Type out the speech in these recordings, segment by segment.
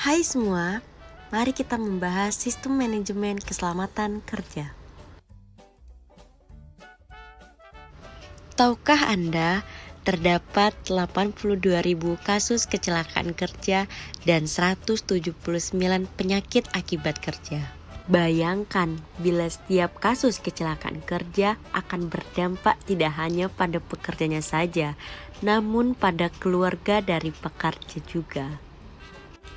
Hai semua, mari kita membahas sistem manajemen keselamatan kerja. Tahukah Anda, terdapat 82.000 kasus kecelakaan kerja dan 179 penyakit akibat kerja. Bayangkan bila setiap kasus kecelakaan kerja akan berdampak tidak hanya pada pekerjanya saja, namun pada keluarga dari pekerja juga.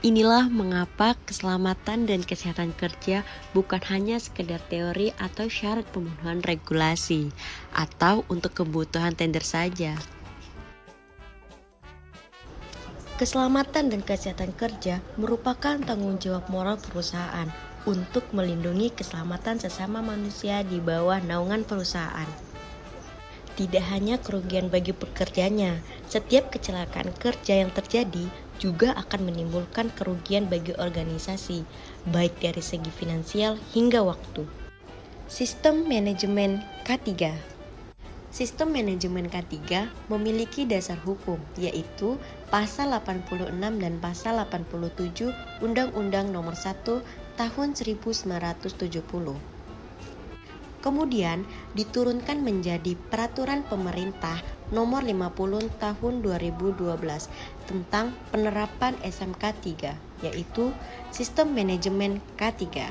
Inilah mengapa keselamatan dan kesehatan kerja bukan hanya sekedar teori atau syarat pemenuhan regulasi, atau untuk kebutuhan tender saja. Keselamatan dan kesehatan kerja merupakan tanggung jawab moral perusahaan untuk melindungi keselamatan sesama manusia di bawah naungan perusahaan. Tidak hanya kerugian bagi pekerjanya, setiap kecelakaan kerja yang terjadi juga akan menimbulkan kerugian bagi organisasi, baik dari segi finansial hingga waktu. Sistem manajemen K3. Sistem manajemen K3 memiliki dasar hukum, yaitu Pasal 86 dan Pasal 87 Undang-Undang Nomor 1 Tahun 1970. Kemudian diturunkan menjadi Peraturan Pemerintah Nomor 50 Tahun 2012 tentang penerapan SMK 3, yaitu Sistem Manajemen K3.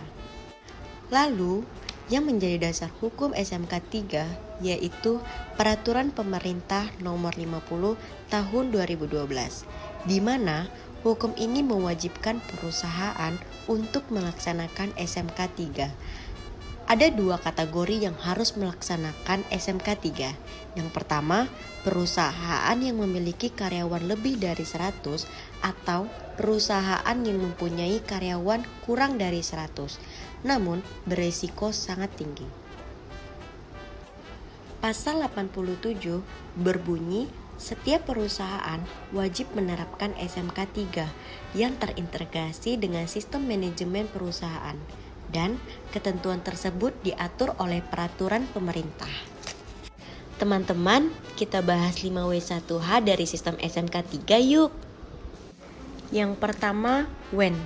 Lalu, yang menjadi dasar hukum SMK 3 yaitu Peraturan Pemerintah Nomor 50 Tahun 2012, di mana hukum ini mewajibkan perusahaan untuk melaksanakan SMK 3. Ada dua kategori yang harus melaksanakan SMK 3. Yang pertama, perusahaan yang memiliki karyawan lebih dari 100 atau perusahaan yang mempunyai karyawan kurang dari 100, namun beresiko sangat tinggi. Pasal 87 berbunyi setiap perusahaan wajib menerapkan SMK 3 yang terintegrasi dengan sistem manajemen perusahaan, dan ketentuan tersebut diatur oleh peraturan pemerintah. Teman-teman, kita bahas 5W1H dari sistem SMK 3 yuk. Yang pertama, when.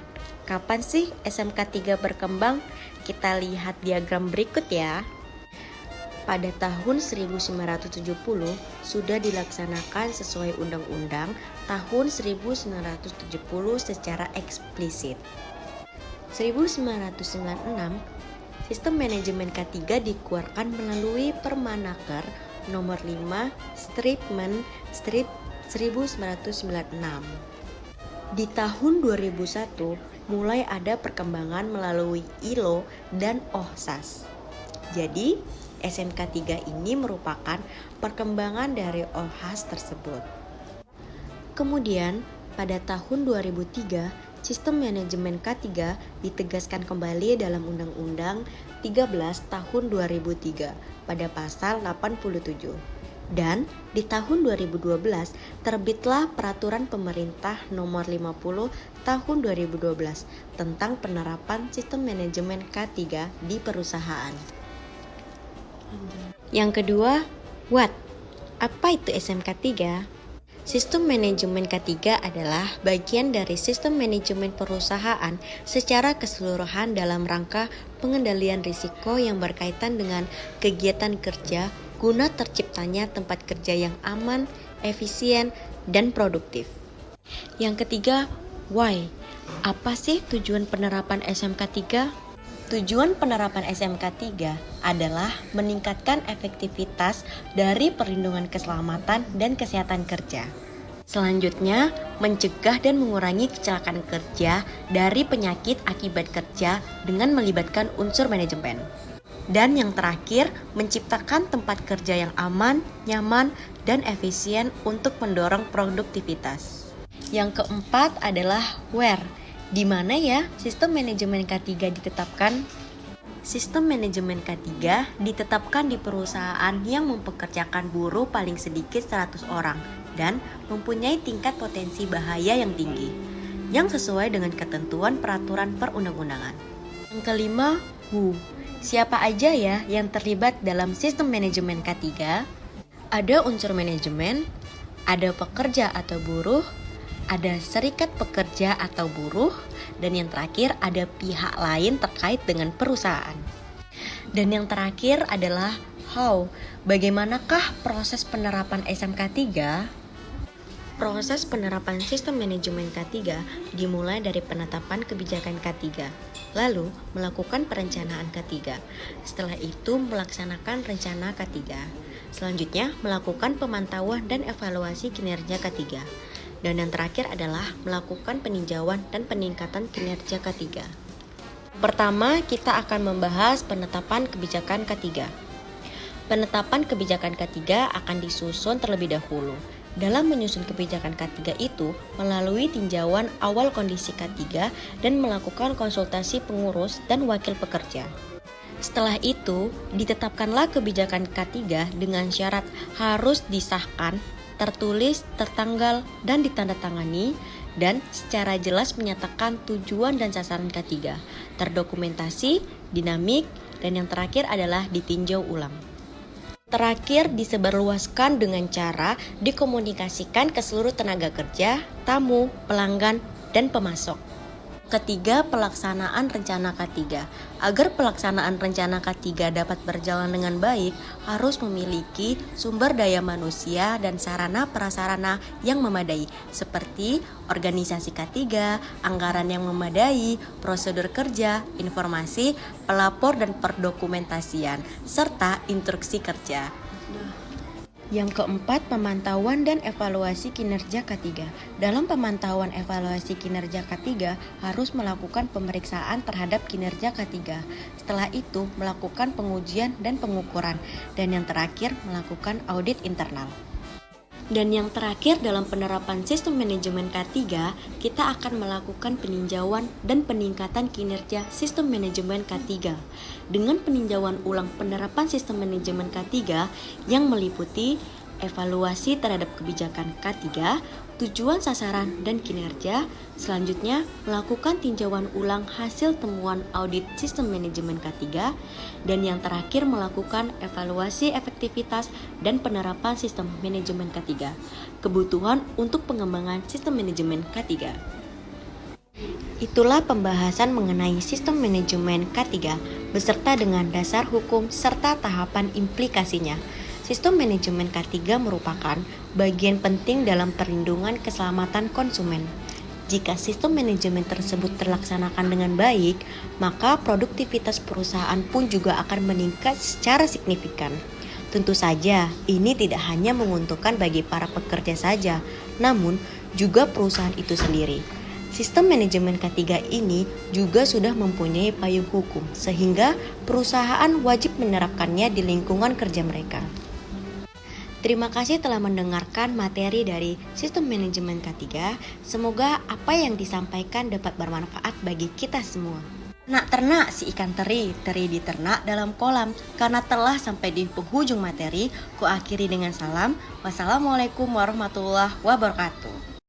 Kapan sih SMK 3 berkembang? Kita lihat diagram berikut ya. Pada tahun 1970 sudah dilaksanakan sesuai Undang-Undang tahun 1970 secara eksplisit. 1996, sistem manajemen K3 dikeluarkan melalui Permenaker Nomor 5 Strip 1996. Di tahun 2001 mulai ada perkembangan melalui ILO dan OHSAS. Jadi, SMK 3 ini merupakan perkembangan dari OHSAS tersebut. Kemudian, pada tahun 2003, sistem manajemen K3 ditegaskan kembali dalam Undang-Undang 13 tahun 2003 pada pasal 87. Dan di tahun 2012 terbitlah Peraturan Pemerintah Nomor 50 tahun 2012 tentang penerapan sistem manajemen K3 di perusahaan. Yang kedua, what? Apa itu SMK 3? Sistem manajemen K3 adalah bagian dari sistem manajemen perusahaan secara keseluruhan dalam rangka pengendalian risiko yang berkaitan dengan kegiatan kerja guna terciptanya tempat kerja yang aman, efisien, dan produktif. Yang ketiga, why? Apa sih tujuan penerapan SMK 3? Tujuan penerapan SMK 3 adalah meningkatkan efektivitas dari perlindungan keselamatan dan kesehatan kerja. Selanjutnya, mencegah dan mengurangi kecelakaan kerja dari penyakit akibat kerja dengan melibatkan unsur manajemen. Dan yang terakhir, menciptakan tempat kerja yang aman, nyaman, dan efisien untuk mendorong produktivitas. Yang keempat adalah where. Di mana ya sistem manajemen K3 ditetapkan? Sistem manajemen K3 ditetapkan di perusahaan yang mempekerjakan buruh paling sedikit 100 orang dan mempunyai tingkat potensi bahaya yang tinggi, yang sesuai dengan ketentuan peraturan perundang-undangan. Yang kelima, who. Siapa aja ya yang terlibat dalam sistem manajemen K3? Ada unsur manajemen, ada pekerja atau buruh, ada serikat pekerja atau buruh, dan yang terakhir ada pihak lain terkait dengan perusahaan. Dan yang terakhir adalah how. Bagaimanakah proses penerapan SMK 3? Proses penerapan sistem manajemen K3 dimulai dari penetapan kebijakan K3, lalu melakukan perencanaan K3. Setelah itu melaksanakan rencana K3. Selanjutnya melakukan pemantauan dan evaluasi kinerja K3. Dan yang terakhir adalah melakukan peninjauan dan peningkatan kinerja K3. Pertama, kita akan membahas penetapan kebijakan K3. Penetapan kebijakan K3 akan disusun terlebih dahulu. Dalam menyusun kebijakan K3 itu melalui tinjauan awal kondisi K3 dan melakukan konsultasi pengurus dan wakil pekerja. Setelah itu, ditetapkanlah kebijakan K3 dengan syarat harus disahkan, tertulis, tertanggal, dan ditandatangani, dan secara jelas menyatakan tujuan dan sasaran K3, terdokumentasi, dinamik, dan yang terakhir adalah ditinjau ulang. Terakhir, disebarluaskan dengan cara dikomunikasikan ke seluruh tenaga kerja, tamu, pelanggan, dan pemasok. Ketiga, pelaksanaan rencana K3. Agar pelaksanaan rencana K3 dapat berjalan dengan baik, harus memiliki sumber daya manusia dan sarana prasarana yang memadai, seperti organisasi K3, anggaran yang memadai, prosedur kerja, informasi, pelapor dan perdokumentasian, serta instruksi kerja. Yang keempat, pemantauan dan evaluasi kinerja K3. Dalam pemantauan evaluasi kinerja K3 harus melakukan pemeriksaan terhadap kinerja K3. Setelah itu melakukan pengujian dan pengukuran. Dan yang terakhir melakukan audit internal. Dan yang terakhir dalam penerapan sistem manajemen K3, kita akan melakukan peninjauan dan peningkatan kinerja sistem manajemen K3 dengan peninjauan ulang penerapan sistem manajemen K3 yang meliputi evaluasi terhadap kebijakan K3, tujuan sasaran dan kinerja. Selanjutnya, melakukan tinjauan ulang hasil temuan audit sistem manajemen K3, dan yang terakhir melakukan evaluasi efektivitas dan penerapan sistem manajemen K3. Kebutuhan untuk pengembangan sistem manajemen K3. Itulah pembahasan mengenai sistem manajemen K3 beserta dengan dasar hukum serta tahapan implikasinya. Sistem manajemen K3 merupakan bagian penting dalam perlindungan keselamatan konsumen. Jika sistem manajemen tersebut terlaksanakan dengan baik, maka produktivitas perusahaan pun juga akan meningkat secara signifikan. Tentu saja, ini tidak hanya menguntungkan bagi para pekerja saja, namun juga perusahaan itu sendiri. Sistem manajemen K3 ini juga sudah mempunyai payung hukum, sehingga perusahaan wajib menerapkannya di lingkungan kerja mereka. Terima kasih telah mendengarkan materi dari sistem manajemen K3. Semoga apa yang disampaikan dapat bermanfaat bagi kita semua. Ternak si ikan teri diternak dalam kolam. Karena telah sampai di penghujung materi, ku akhiri dengan salam. Wassalamualaikum warahmatullahi wabarakatuh.